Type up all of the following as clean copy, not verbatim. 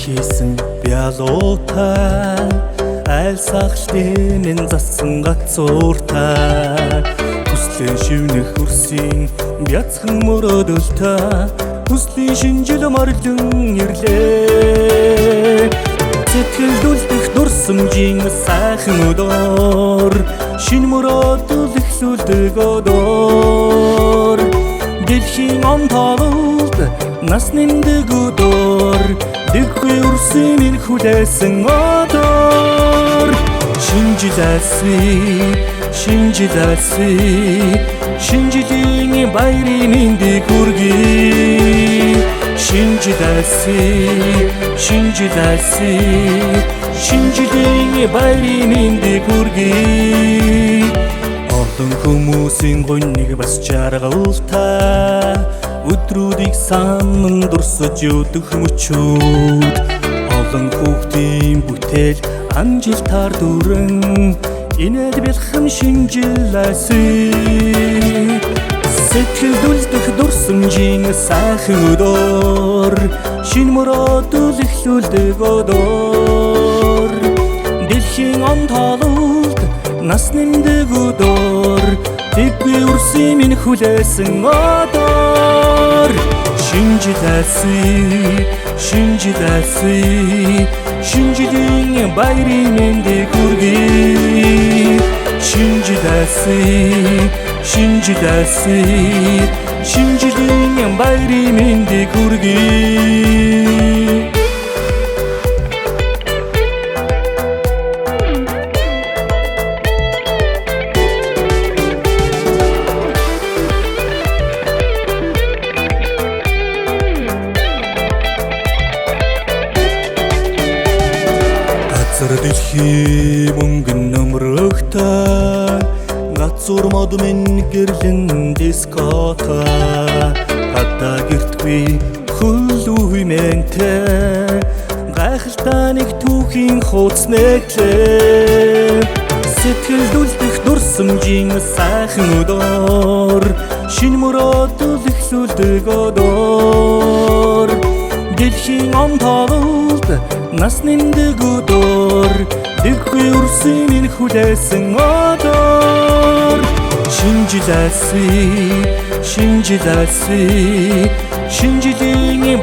хийсэн бялуутай айл сахалтын зассан гацууртай хүслийн шивнэх хөрсийн бяцхан мөрөөдөлтэй хүслийн шинжил марлин ирлээ сэтгэл дүлдэх дурсамжийн сайхан өдөр шин мөрөөдөл эхлүүлдэг өдөр дэлхийн онтолд нас нэмдэг өдөр дэггүй үрсэн минь хүлээсэн өдөр шинжилээсэй баярын мэндийг хүргэе шинжилээсэй баярын мэндийг хүргэе олон хүмүүсийн гоныг бас жаргалтай өдрүүдийг санан дурсаж өдөх мөчүүд олон хүүхдийн бүтээл амжилтаар дүрэн инээд бэлхэм шинжилээсэй сэтгэл дүлдэх дурсамжийн сайхан өдөр шин мөрөөдөл эхлүүлдэг өдөр дэлхийн онтолд нас нэмдэг өдөр дэггүй үрсэн минь хүлээсэн өдөр шинжилээсэй баярын мэндийг хүргэе шинжилээсэй баярын мэндийг хүргэе дэлхий мөнгөн нөмрөгтэй гацуур мод минь гэрлэн дискота гадаа гэртгүй хөлүй мэнтэй гайхалтай нэг түүхийн хууц нэглээ сэтгэл дүлдэх дурсамжийн сайхан өдөр шин мөрөөдөл эхлүүлдэг өдөр дэлхийн онтолд нас нэмдэг өдөр дэггүй үрсэн минь хүлээсэн өдөр шинжилээсэй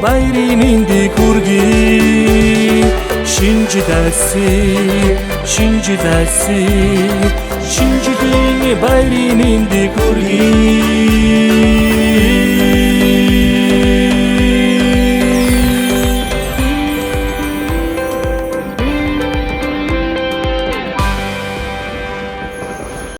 баярын мэндийг хүргэе шинжилээсэй баярын мэндийг хүргэе